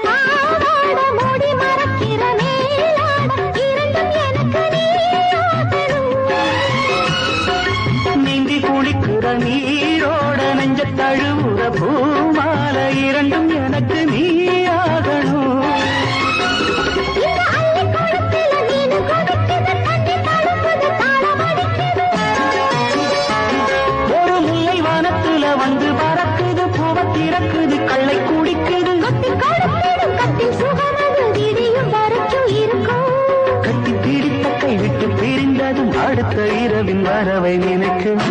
பாவாட மூடி மறக்கிற மேலாட இரண்டும் எனக்கு நீந்தி குளிக்கிற நீரோட நெஞ்ச தழுவுற பூமால இரண்டும் எனக்கு நீயாகணும். ஒரு முல்லை வானத்துல வந்து பறக்குது பூவ திறக்குது கள்ளை குடிக்குது கட்டி சுகமது விடியும் வரைக்கும் இருக்கும். கட்டி பிடித்த கை விட்டு பிரிந்ததும் அடுத்த இரவின் வரவை நினைக்கும்.